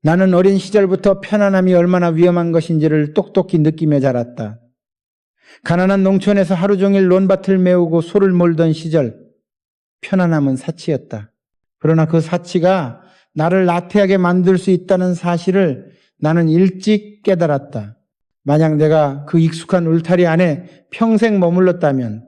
나는 어린 시절부터 편안함이 얼마나 위험한 것인지를 똑똑히 느끼며 자랐다. 가난한 농촌에서 하루 종일 논밭을 메우고 소를 몰던 시절, 편안함은 사치였다. 그러나 그 사치가 나를 나태하게 만들 수 있다는 사실을 나는 일찍 깨달았다. 만약 내가 그 익숙한 울타리 안에 평생 머물렀다면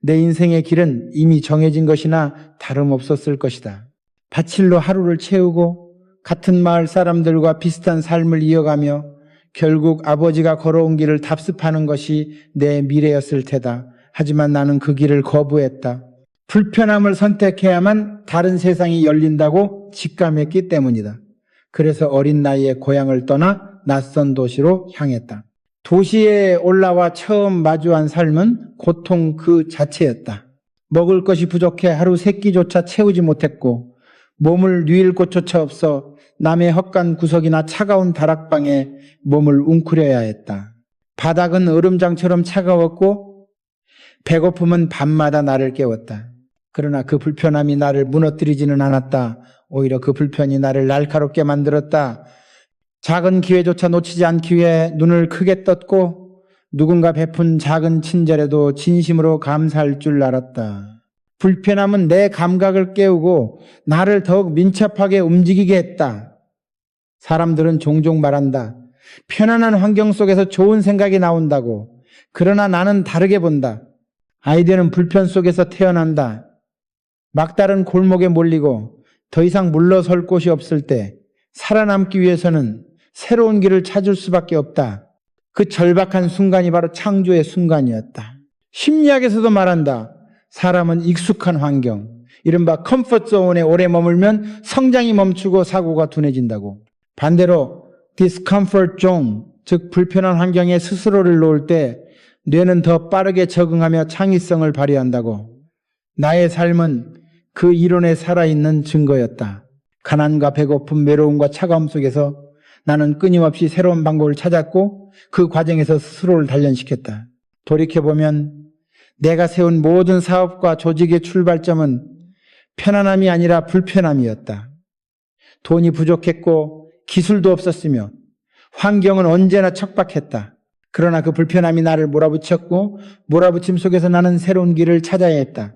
내 인생의 길은 이미 정해진 것이나 다름없었을 것이다. 밭일로 하루를 채우고 같은 마을 사람들과 비슷한 삶을 이어가며 결국 아버지가 걸어온 길을 답습하는 것이 내 미래였을 테다. 하지만 나는 그 길을 거부했다. 불편함을 선택해야만 다른 세상이 열린다고 직감했기 때문이다. 그래서 어린 나이에 고향을 떠나 낯선 도시로 향했다. 도시에 올라와 처음 마주한 삶은 고통 그 자체였다. 먹을 것이 부족해 하루 세 끼조차 채우지 못했고 몸을 누일 곳조차 없어 남의 헛간 구석이나 차가운 다락방에 몸을 웅크려야 했다. 바닥은 얼음장처럼 차가웠고 배고픔은 밤마다 나를 깨웠다. 그러나 그 불편함이 나를 무너뜨리지는 않았다. 오히려 그 불편이 나를 날카롭게 만들었다. 작은 기회조차 놓치지 않기 위해 눈을 크게 떴고 누군가 베푼 작은 친절에도 진심으로 감사할 줄 알았다. 불편함은 내 감각을 깨우고 나를 더욱 민첩하게 움직이게 했다. 사람들은 종종 말한다. 편안한 환경 속에서 좋은 생각이 나온다고. 그러나 나는 다르게 본다. 아이디어는 불편 속에서 태어난다. 막다른 골목에 몰리고 더 이상 물러설 곳이 없을 때 살아남기 위해서는 새로운 길을 찾을 수밖에 없다. 그 절박한 순간이 바로 창조의 순간이었다. 심리학에서도 말한다. 사람은 익숙한 환경, 이른바 컴포트 존에 오래 머물면 성장이 멈추고 사고가 둔해진다고. 반대로 discomfort zone, 즉 불편한 환경에 스스로를 놓을 때 뇌는 더 빠르게 적응하며 창의성을 발휘한다고. 나의 삶은 그 이론에 살아있는 증거였다. 가난과 배고픔, 외로움과 차가움 속에서 나는 끊임없이 새로운 방법을 찾았고 그 과정에서 스스로를 단련시켰다. 돌이켜보면 내가 세운 모든 사업과 조직의 출발점은 편안함이 아니라 불편함이었다. 돈이 부족했고 기술도 없었으며 환경은 언제나 척박했다. 그러나 그 불편함이 나를 몰아붙였고 몰아붙임 속에서 나는 새로운 길을 찾아야 했다.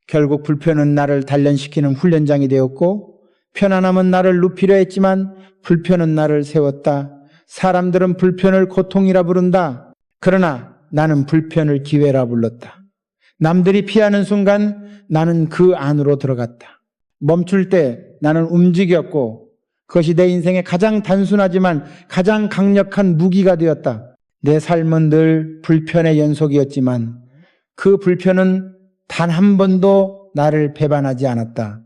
결국 불편은 나를 단련시키는 훈련장이 되었고 편안함은 나를 눕히려 했지만 불편은 나를 세웠다. 사람들은 불편을 고통이라 부른다. 그러나 나는 불편을 기회라 불렀다. 남들이 피하는 순간 나는 그 안으로 들어갔다. 멈출 때 나는 움직였고 그것이 내 인생의 가장 단순하지만 가장 강력한 무기가 되었다. 내 삶은 늘 불편의 연속이었지만 그 불편은 단 한 번도 나를 배반하지 않았다.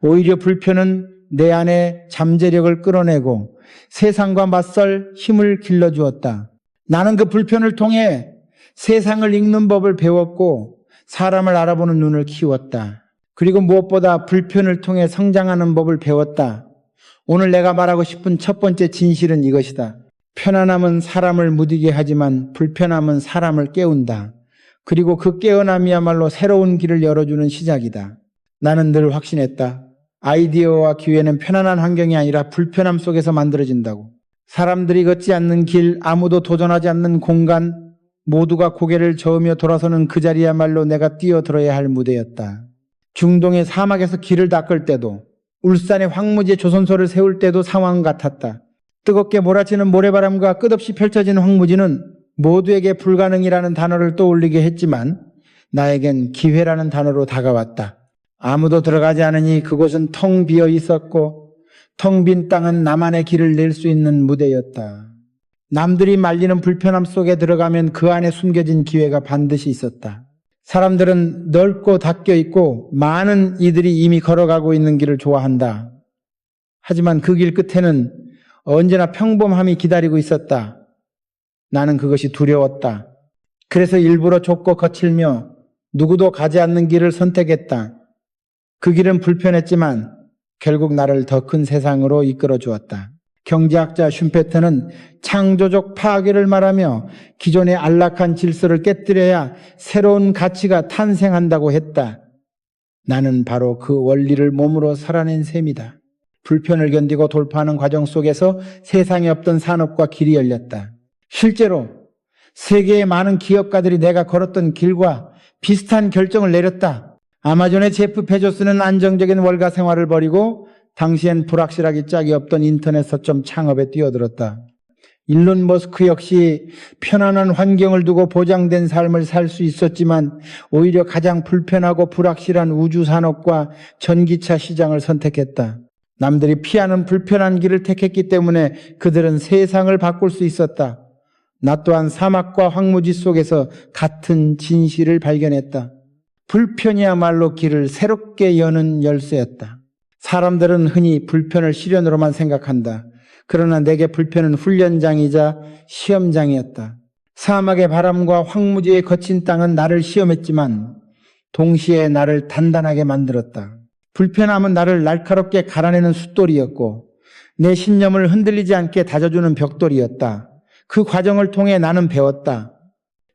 오히려 불편은 내 안에 잠재력을 끌어내고 세상과 맞설 힘을 길러주었다. 나는 그 불편을 통해 세상을 읽는 법을 배웠고 사람을 알아보는 눈을 키웠다. 그리고 무엇보다 불편을 통해 성장하는 법을 배웠다. 오늘 내가 말하고 싶은 첫 번째 진실은 이것이다. 편안함은 사람을 무디게 하지만 불편함은 사람을 깨운다. 그리고 그 깨어남이야말로 새로운 길을 열어주는 시작이다. 나는 늘 확신했다. 아이디어와 기회는 편안한 환경이 아니라 불편함 속에서 만들어진다고. 사람들이 걷지 않는 길, 아무도 도전하지 않는 공간, 모두가 고개를 저으며 돌아서는 그 자리야말로 내가 뛰어들어야 할 무대였다. 중동의 사막에서 길을 닦을 때도, 울산의 황무지에 조선소를 세울 때도 상황 같았다. 뜨겁게 몰아치는 모래바람과 끝없이 펼쳐지는 황무지는 모두에게 불가능이라는 단어를 떠올리게 했지만 나에겐 기회라는 단어로 다가왔다. 아무도 들어가지 않으니 그곳은 텅 비어 있었고 텅 빈 땅은 나만의 길을 낼 수 있는 무대였다. 남들이 말리는 불편함 속에 들어가면 그 안에 숨겨진 기회가 반드시 있었다. 사람들은 넓고 닫혀 있고 많은 이들이 이미 걸어가고 있는 길을 좋아한다. 하지만 그 길 끝에는 언제나 평범함이 기다리고 있었다. 나는 그것이 두려웠다. 그래서 일부러 좁고 거칠며 누구도 가지 않는 길을 선택했다. 그 길은 불편했지만 결국 나를 더 큰 세상으로 이끌어 주었다. 경제학자 슌페터는 창조적 파괴를 말하며 기존의 안락한 질서를 깨뜨려야 새로운 가치가 탄생한다고 했다. 나는 바로 그 원리를 몸으로 살아낸 셈이다. 불편을 견디고 돌파하는 과정 속에서 세상에 없던 산업과 길이 열렸다. 실제로 세계의 많은 기업가들이 내가 걸었던 길과 비슷한 결정을 내렸다. 아마존의 제프 베조스는 안정적인 월가 생활을 벌이고 당시엔 불확실하기 짝이 없던 인터넷 서점 창업에 뛰어들었다. 일론 머스크 역시 편안한 환경을 두고 보장된 삶을 살 수 있었지만 오히려 가장 불편하고 불확실한 우주 산업과 전기차 시장을 선택했다. 남들이 피하는 불편한 길을 택했기 때문에 그들은 세상을 바꿀 수 있었다. 나 또한 사막과 황무지 속에서 같은 진실을 발견했다. 불편이야말로 길을 새롭게 여는 열쇠였다. 사람들은 흔히 불편을 시련으로만 생각한다. 그러나 내게 불편은 훈련장이자 시험장이었다. 사막의 바람과 황무지의 거친 땅은 나를 시험했지만 동시에 나를 단단하게 만들었다. 불편함은 나를 날카롭게 갈아내는 숫돌이었고 내 신념을 흔들리지 않게 다져주는 벽돌이었다. 그 과정을 통해 나는 배웠다.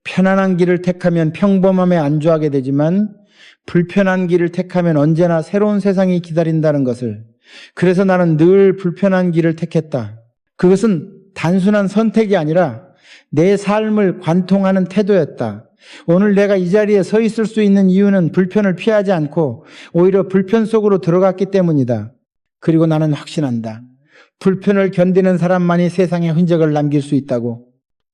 편안한 길을 택하면 평범함에 안주하게 되지만 불편한 길을 택하면 언제나 새로운 세상이 기다린다는 것을. 그래서 나는 늘 불편한 길을 택했다. 그것은 단순한 선택이 아니라 내 삶을 관통하는 태도였다. 오늘 내가 이 자리에 서 있을 수 있는 이유는 불편을 피하지 않고 오히려 불편 속으로 들어갔기 때문이다. 그리고 나는 확신한다. 불편을 견디는 사람만이 세상에 흔적을 남길 수 있다고.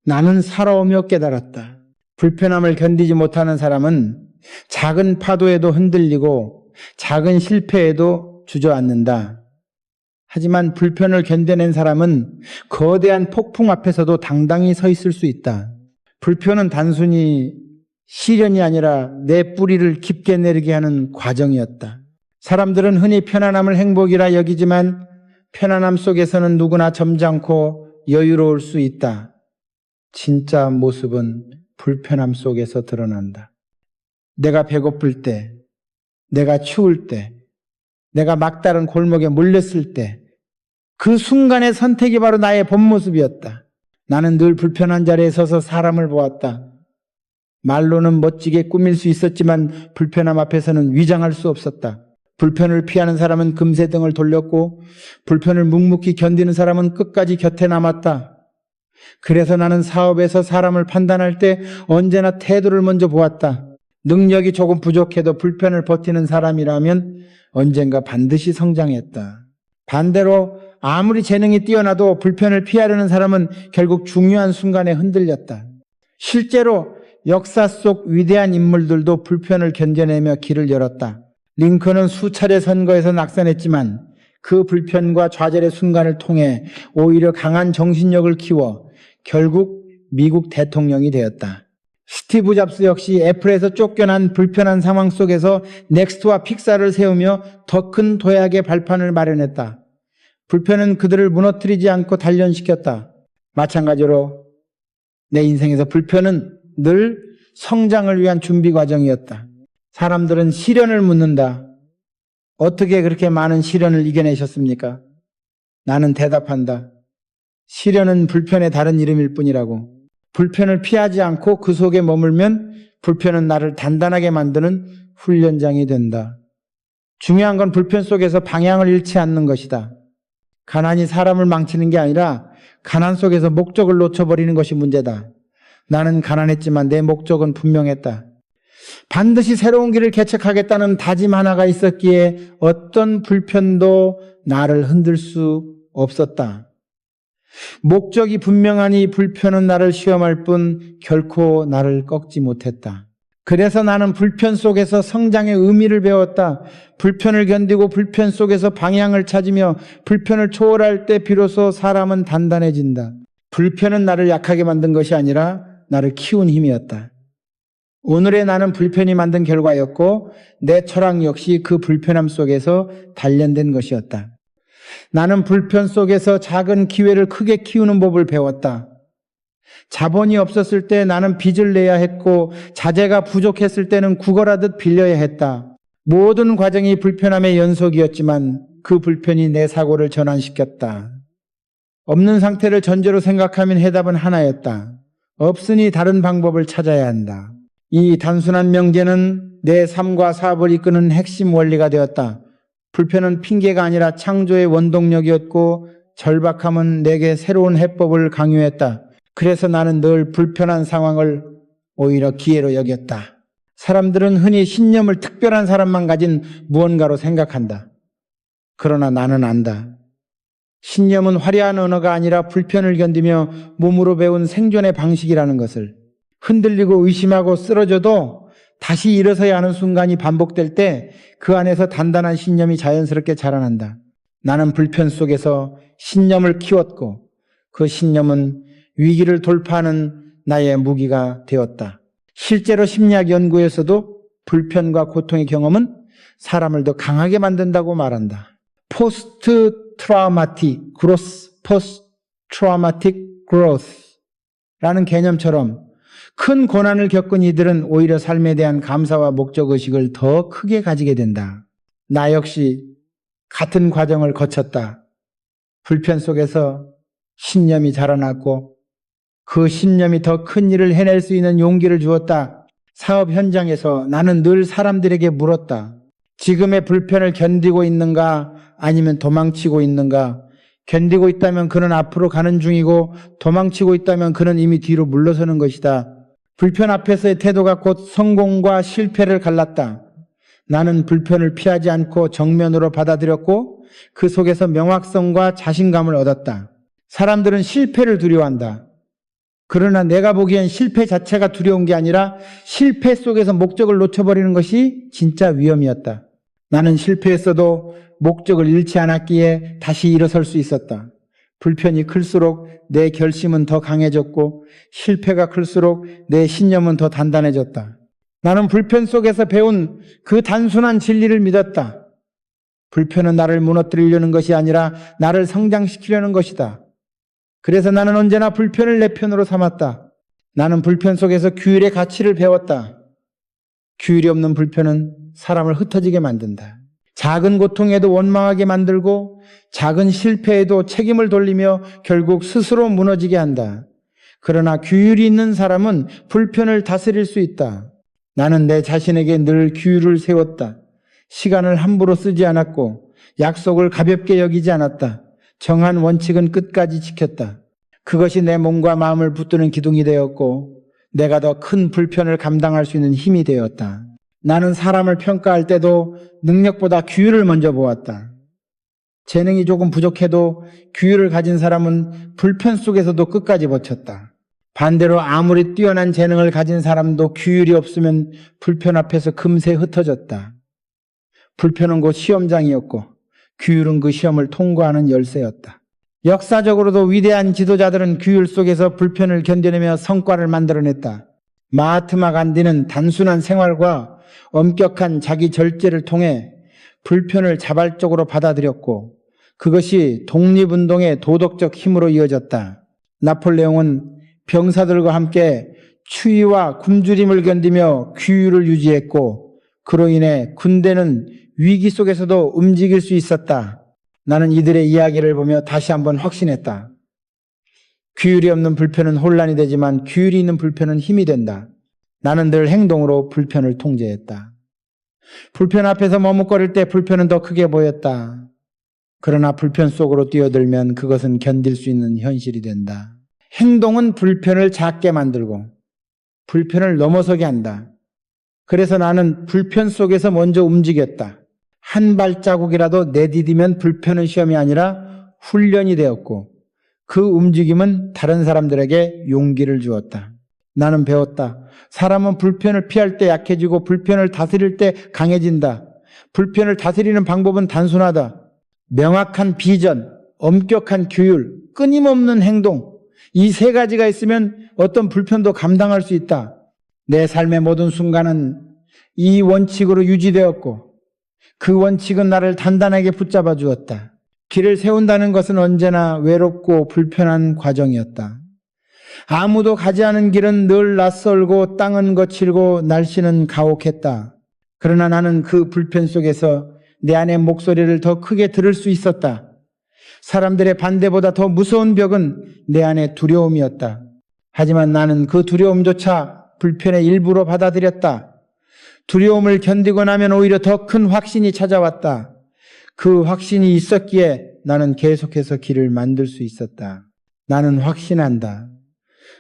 나는 살아오며 깨달았다. 불편함을 견디지 못하는 사람은 작은 파도에도 흔들리고 작은 실패에도 주저앉는다. 하지만 불편을 견뎌낸 사람은 거대한 폭풍 앞에서도 당당히 서 있을 수 있다. 불편은 단순히 시련이 아니라 내 뿌리를 깊게 내리게 하는 과정이었다. 사람들은 흔히 편안함을 행복이라 여기지만 편안함 속에서는 누구나 점잖고 여유로울 수 있다. 진짜 모습은 불편함 속에서 드러난다. 내가 배고플 때, 내가 추울 때, 내가 막다른 골목에 몰렸을 때 그 순간의 선택이 바로 나의 본 모습이었다. 나는 늘 불편한 자리에 서서 사람을 보았다. 말로는 멋지게 꾸밀 수 있었지만 불편함 앞에서는 위장할 수 없었다. 불편을 피하는 사람은 금세 등을 돌렸고 불편을 묵묵히 견디는 사람은 끝까지 곁에 남았다. 그래서 나는 사업에서 사람을 판단할 때 언제나 태도를 먼저 보았다. 능력이 조금 부족해도 불편을 버티는 사람이라면 언젠가 반드시 성장했다. 반대로 아무리 재능이 뛰어나도 불편을 피하려는 사람은 결국 중요한 순간에 흔들렸다. 실제로 역사 속 위대한 인물들도 불편을 견뎌내며 길을 열었다. 링컨은 수차례 선거에서 낙선했지만 그 불편과 좌절의 순간을 통해 오히려 강한 정신력을 키워 결국 미국 대통령이 되었다. 스티브 잡스 역시 애플에서 쫓겨난 불편한 상황 속에서 넥스트와 픽사를 세우며 더 큰 도약의 발판을 마련했다. 불편은 그들을 무너뜨리지 않고 단련시켰다. 마찬가지로 내 인생에서 불편은 늘 성장을 위한 준비 과정이었다. 사람들은 시련을 묻는다. 어떻게 그렇게 많은 시련을 이겨내셨습니까? 나는 대답한다. 시련은 불편의 다른 이름일 뿐이라고. 불편을 피하지 않고 그 속에 머물면 불편은 나를 단단하게 만드는 훈련장이 된다. 중요한 건 불편 속에서 방향을 잃지 않는 것이다. 가난이 사람을 망치는 게 아니라 가난 속에서 목적을 놓쳐버리는 것이 문제다. 나는 가난했지만 내 목적은 분명했다. 반드시 새로운 길을 개척하겠다는 다짐 하나가 있었기에 어떤 불편도 나를 흔들 수 없었다. 목적이 분명하니 불편은 나를 시험할 뿐 결코 나를 꺾지 못했다. 그래서 나는 불편 속에서 성장의 의미를 배웠다. 불편을 견디고 불편 속에서 방향을 찾으며 불편을 초월할 때 비로소 사람은 단단해진다. 불편은 나를 약하게 만든 것이 아니라 나를 키운 힘이었다. 오늘의 나는 불편이 만든 결과였고 내 철학 역시 그 불편함 속에서 단련된 것이었다. 나는 불편 속에서 작은 기회를 크게 키우는 법을 배웠다. 자본이 없었을 때 나는 빚을 내야 했고 자재가 부족했을 때는 구걸하듯 빌려야 했다. 모든 과정이 불편함의 연속이었지만 그 불편이 내 사고를 전환시켰다. 없는 상태를 전제로 생각하면 해답은 하나였다. 없으니 다른 방법을 찾아야 한다. 이 단순한 명제는 내 삶과 사업을 이끄는 핵심 원리가 되었다. 불편은 핑계가 아니라 창조의 원동력이었고 절박함은 내게 새로운 해법을 강요했다. 그래서 나는 늘 불편한 상황을 오히려 기회로 여겼다. 사람들은 흔히 신념을 특별한 사람만 가진 무언가로 생각한다. 그러나 나는 안다. 신념은 화려한 언어가 아니라 불편을 견디며 몸으로 배운 생존의 방식이라는 것을. 흔들리고 의심하고 쓰러져도 다시 일어서야 하는 순간이 반복될 때 그 안에서 단단한 신념이 자연스럽게 자라난다. 나는 불편 속에서 신념을 키웠고 그 신념은 위기를 돌파하는 나의 무기가 되었다. 실제로 심리학 연구에서도 불편과 고통의 경험은 사람을 더 강하게 만든다고 말한다. 포스트 트라우마틱 그로스라는 개념처럼 큰 고난을 겪은 이들은 오히려 삶에 대한 감사와 목적의식을 더 크게 가지게 된다. 나 역시 같은 과정을 거쳤다. 불편 속에서 신념이 자라났고 그 신념이 더 큰 일을 해낼 수 있는 용기를 주었다. 사업 현장에서 나는 늘 사람들에게 물었다. 지금의 불편을 견디고 있는가 아니면 도망치고 있는가? 견디고 있다면 그는 앞으로 가는 중이고 도망치고 있다면 그는 이미 뒤로 물러서는 것이다. 불편 앞에서의 태도가 곧 성공과 실패를 갈랐다. 나는 불편을 피하지 않고 정면으로 받아들였고 그 속에서 명확성과 자신감을 얻었다. 사람들은 실패를 두려워한다. 그러나 내가 보기엔 실패 자체가 두려운 게 아니라 실패 속에서 목적을 놓쳐버리는 것이 진짜 위험이었다. 나는 실패했어도 목적을 잃지 않았기에 다시 일어설 수 있었다. 불편이 클수록 내 결심은 더 강해졌고 실패가 클수록 내 신념은 더 단단해졌다. 나는 불편 속에서 배운 그 단순한 진리를 믿었다. 불편은 나를 무너뜨리려는 것이 아니라 나를 성장시키려는 것이다. 그래서 나는 언제나 불편을 내 편으로 삼았다. 나는 불편 속에서 규율의 가치를 배웠다. 규율이 없는 불편은 사람을 흩어지게 만든다. 작은 고통에도 원망하게 만들고 작은 실패에도 책임을 돌리며 결국 스스로 무너지게 한다. 그러나 규율이 있는 사람은 불편을 다스릴 수 있다. 나는 내 자신에게 늘 규율을 세웠다. 시간을 함부로 쓰지 않았고 약속을 가볍게 여기지 않았다. 정한 원칙은 끝까지 지켰다. 그것이 내 몸과 마음을 붙드는 기둥이 되었고 내가 더 큰 불편을 감당할 수 있는 힘이 되었다. 나는 사람을 평가할 때도 능력보다 규율을 먼저 보았다. 재능이 조금 부족해도 규율을 가진 사람은 불편 속에서도 끝까지 버텼다. 반대로 아무리 뛰어난 재능을 가진 사람도 규율이 없으면 불편 앞에서 금세 흩어졌다. 불편은 곧 시험장이었고 규율은 그 시험을 통과하는 열쇠였다. 역사적으로도 위대한 지도자들은 규율 속에서 불편을 견뎌내며 성과를 만들어냈다. 마하트마 간디는 단순한 생활과 엄격한 자기 절제를 통해 불편을 자발적으로 받아들였고 그것이 독립운동의 도덕적 힘으로 이어졌다. 나폴레옹은 병사들과 함께 추위와 굶주림을 견디며 규율을 유지했고 그로 인해 군대는 위기 속에서도 움직일 수 있었다. 나는 이들의 이야기를 보며 다시 한번 확신했다. 규율이 없는 불편은 혼란이 되지만 규율이 있는 불편은 힘이 된다. 나는 늘 행동으로 불편을 통제했다. 불편 앞에서 머뭇거릴 때 불편은 더 크게 보였다. 그러나 불편 속으로 뛰어들면 그것은 견딜 수 있는 현실이 된다. 행동은 불편을 작게 만들고 불편을 넘어서게 한다. 그래서 나는 불편 속에서 먼저 움직였다. 한 발자국이라도 내디디면 불편은 시험이 아니라 훈련이 되었고 그 움직임은 다른 사람들에게 용기를 주었다. 나는 배웠다. 사람은 불편을 피할 때 약해지고 불편을 다스릴 때 강해진다. 불편을 다스리는 방법은 단순하다. 명확한 비전, 엄격한 규율, 끊임없는 행동. 이 세 가지가 있으면 어떤 불편도 감당할 수 있다. 내 삶의 모든 순간은 이 원칙으로 유지되었고 그 원칙은 나를 단단하게 붙잡아 주었다. 길을 세운다는 것은 언제나 외롭고 불편한 과정이었다. 아무도 가지 않은 길은 늘 낯설고 땅은 거칠고 날씨는 가혹했다. 그러나 나는 그 불편 속에서 내 안의 목소리를 더 크게 들을 수 있었다. 사람들의 반대보다 더 무서운 벽은 내 안의 두려움이었다. 하지만 나는 그 두려움조차 불편의 일부로 받아들였다. 두려움을 견디고 나면 오히려 더 큰 확신이 찾아왔다. 그 확신이 있었기에 나는 계속해서 길을 만들 수 있었다. 나는 확신한다.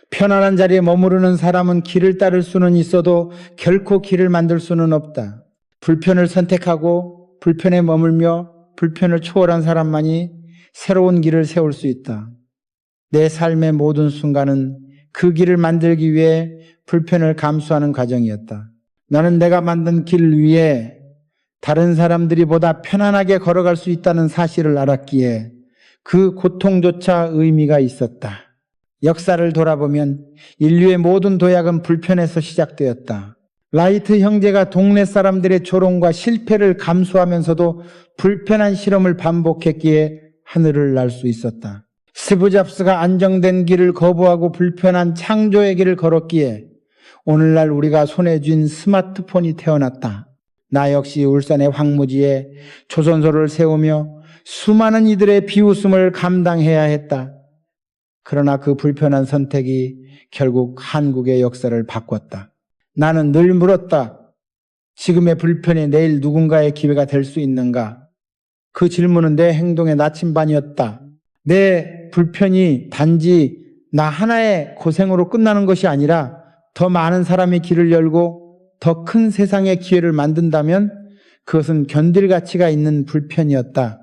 편안한 자리에 머무르는 사람은 길을 따를 수는 있어도 결코 길을 만들 수는 없다. 불편을 선택하고 불편에 머물며 불편을 초월한 사람만이 새로운 길을 세울 수 있다. 내 삶의 모든 순간은 그 길을 만들기 위해 불편을 감수하는 과정이었다. 나는 내가 만든 길 위에 다른 사람들이 보다 편안하게 걸어갈 수 있다는 사실을 알았기에 그 고통조차 의미가 있었다. 역사를 돌아보면 인류의 모든 도약은 불편에서 시작되었다. 라이트 형제가 동네 사람들의 조롱과 실패를 감수하면서도 불편한 실험을 반복했기에 하늘을 날 수 있었다. 스티브 잡스가 안정된 길을 거부하고 불편한 창조의 길을 걸었기에 오늘날 우리가 손에 쥔 스마트폰이 태어났다. 나 역시 울산의 황무지에 조선소를 세우며 수많은 이들의 비웃음을 감당해야 했다. 그러나 그 불편한 선택이 결국 한국의 역사를 바꿨다. 나는 늘 물었다. 지금의 불편이 내일 누군가의 기회가 될 수 있는가? 그 질문은 내 행동의 나침반이었다. 내 불편이 단지 나 하나의 고생으로 끝나는 것이 아니라 더 많은 사람의 길을 열고 더 큰 세상의 기회를 만든다면 그것은 견딜 가치가 있는 불편이었다.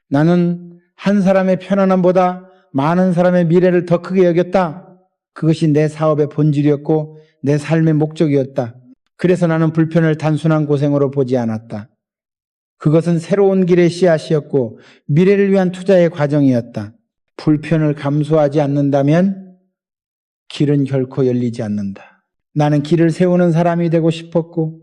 나는 한 사람의 편안함보다 많은 사람의 미래를 더 크게 여겼다. 그것이 내 사업의 본질이었고 내 삶의 목적이었다. 그래서 나는 불편을 단순한 고생으로 보지 않았다. 그것은 새로운 길의 씨앗이었고 미래를 위한 투자의 과정이었다. 불편을 감수하지 않는다면 길은 결코 열리지 않는다. 나는 길을 세우는 사람이 되고 싶었고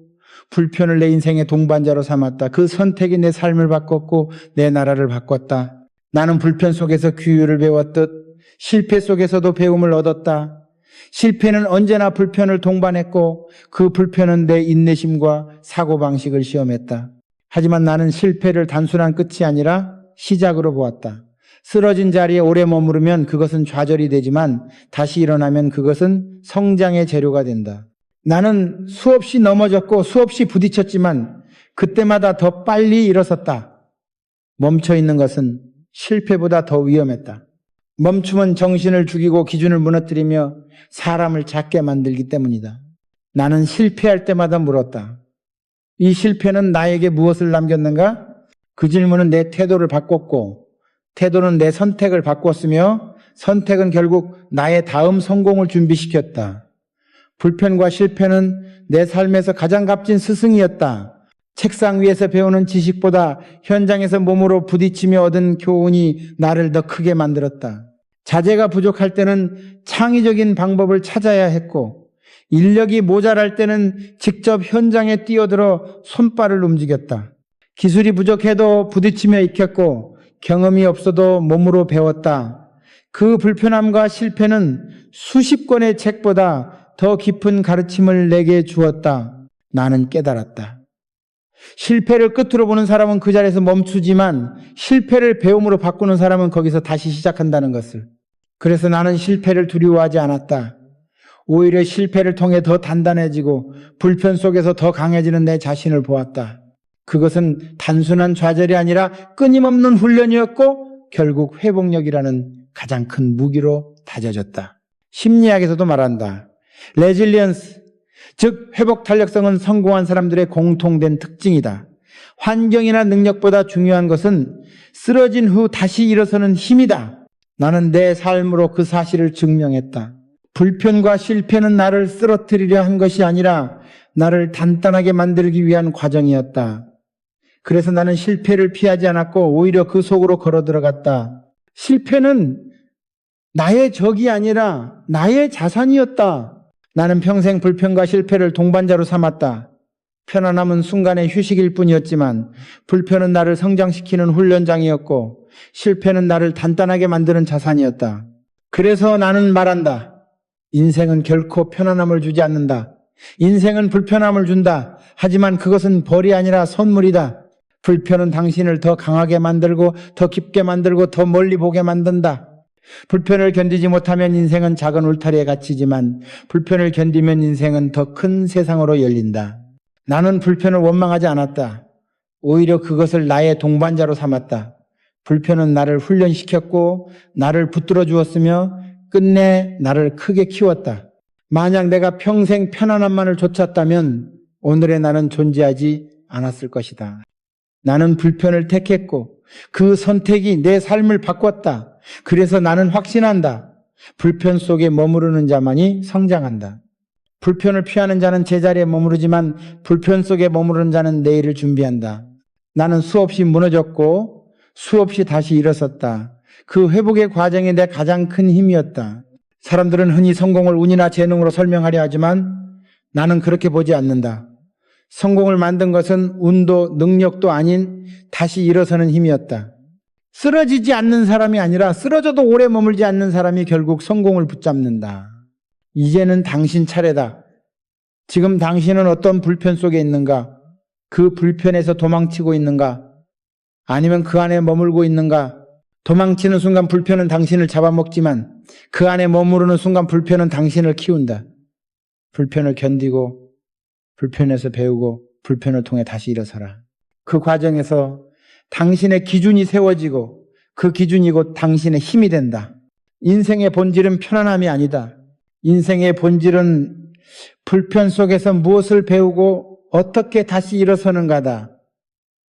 불편을 내 인생의 동반자로 삼았다. 그 선택이 내 삶을 바꿨고 내 나라를 바꿨다. 나는 불편 속에서 규율을 배웠듯 실패 속에서도 배움을 얻었다. 실패는 언제나 불편을 동반했고 그 불편은 내 인내심과 사고방식을 시험했다. 하지만 나는 실패를 단순한 끝이 아니라 시작으로 보았다. 쓰러진 자리에 오래 머무르면 그것은 좌절이 되지만 다시 일어나면 그것은 성장의 재료가 된다. 나는 수없이 넘어졌고 수없이 부딪혔지만 그때마다 더 빨리 일어섰다. 멈춰있는 것은 실패보다 더 위험했다. 멈춤은 정신을 죽이고 기준을 무너뜨리며 사람을 작게 만들기 때문이다. 나는 실패할 때마다 물었다. 이 실패는 나에게 무엇을 남겼는가? 그 질문은 내 태도를 바꿨고 태도는 내 선택을 바꿨으며 선택은 결국 나의 다음 성공을 준비시켰다. 불편과 실패는 내 삶에서 가장 값진 스승이었다. 책상 위에서 배우는 지식보다 현장에서 몸으로 부딪히며 얻은 교훈이 나를 더 크게 만들었다. 자재가 부족할 때는 창의적인 방법을 찾아야 했고 인력이 모자랄 때는 직접 현장에 뛰어들어 손발을 움직였다. 기술이 부족해도 부딪히며 익혔고 경험이 없어도 몸으로 배웠다. 그 불편함과 실패는 수십 권의 책보다 더 깊은 가르침을 내게 주었다. 나는 깨달았다. 실패를 끝으로 보는 사람은 그 자리에서 멈추지만 실패를 배움으로 바꾸는 사람은 거기서 다시 시작한다는 것을. 그래서 나는 실패를 두려워하지 않았다. 오히려 실패를 통해 더 단단해지고 불편 속에서 더 강해지는 내 자신을 보았다. 그것은 단순한 좌절이 아니라 끊임없는 훈련이었고 결국 회복력이라는 가장 큰 무기로 다져졌다. 심리학에서도 말한다. 레질리언스, 즉 회복 탄력성은 성공한 사람들의 공통된 특징이다. 환경이나 능력보다 중요한 것은 쓰러진 후 다시 일어서는 힘이다. 나는 내 삶으로 그 사실을 증명했다. 불편과 실패는 나를 쓰러뜨리려 한 것이 아니라 나를 단단하게 만들기 위한 과정이었다. 그래서 나는 실패를 피하지 않았고 오히려 그 속으로 걸어 들어갔다. 실패는 나의 적이 아니라 나의 자산이었다. 나는 평생 불편과 실패를 동반자로 삼았다. 편안함은 순간의 휴식일 뿐이었지만 불편은 나를 성장시키는 훈련장이었고 실패는 나를 단단하게 만드는 자산이었다. 그래서 나는 말한다. 인생은 결코 편안함을 주지 않는다. 인생은 불편함을 준다. 하지만 그것은 벌이 아니라 선물이다. 불편은 당신을 더 강하게 만들고 더 깊게 만들고 더 멀리 보게 만든다. 불편을 견디지 못하면 인생은 작은 울타리에 갇히지만 불편을 견디면 인생은 더 큰 세상으로 열린다. 나는 불편을 원망하지 않았다. 오히려 그것을 나의 동반자로 삼았다. 불편은 나를 훈련시켰고 나를 붙들어 주었으며 끝내 나를 크게 키웠다. 만약 내가 평생 편안함만을 좇았다면 오늘의 나는 존재하지 않았을 것이다. 나는 불편을 택했고 그 선택이 내 삶을 바꿨다. 그래서 나는 확신한다. 불편 속에 머무르는 자만이 성장한다. 불편을 피하는 자는 제자리에 머무르지만 불편 속에 머무르는 자는 내일을 준비한다. 나는 수없이 무너졌고 수없이 다시 일어섰다. 그 회복의 과정이 내 가장 큰 힘이었다. 사람들은 흔히 성공을 운이나 재능으로 설명하려 하지만 나는 그렇게 보지 않는다. 성공을 만든 것은 운도 능력도 아닌 다시 일어서는 힘이었다. 쓰러지지 않는 사람이 아니라 쓰러져도 오래 머물지 않는 사람이 결국 성공을 붙잡는다. 이제는 당신 차례다. 지금 당신은 어떤 불편 속에 있는가? 그 불편에서 도망치고 있는가? 아니면 그 안에 머물고 있는가? 도망치는 순간 불편은 당신을 잡아먹지만 그 안에 머무르는 순간 불편은 당신을 키운다. 불편을 견디고 불편에서 배우고 불편을 통해 다시 일어서라. 그 과정에서 당신의 기준이 세워지고 그 기준이 곧 당신의 힘이 된다. 인생의 본질은 편안함이 아니다. 인생의 본질은 불편 속에서 무엇을 배우고 어떻게 다시 일어서는가다.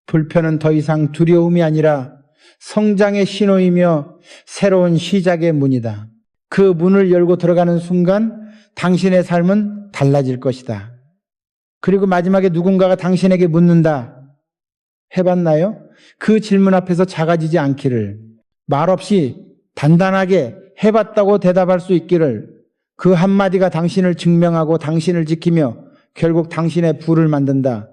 불편은 더 이상 두려움이 아니라 성장의 신호이며 새로운 시작의 문이다. 그 문을 열고 들어가는 순간 당신의 삶은 달라질 것이다. 그리고 마지막에 누군가가 당신에게 묻는다. 해봤나요? 그 질문 앞에서 작아지지 않기를, 말없이 단단하게 해봤다고 대답할 수 있기를, 그 한마디가 당신을 증명하고 당신을 지키며 결국 당신의 부를 만든다.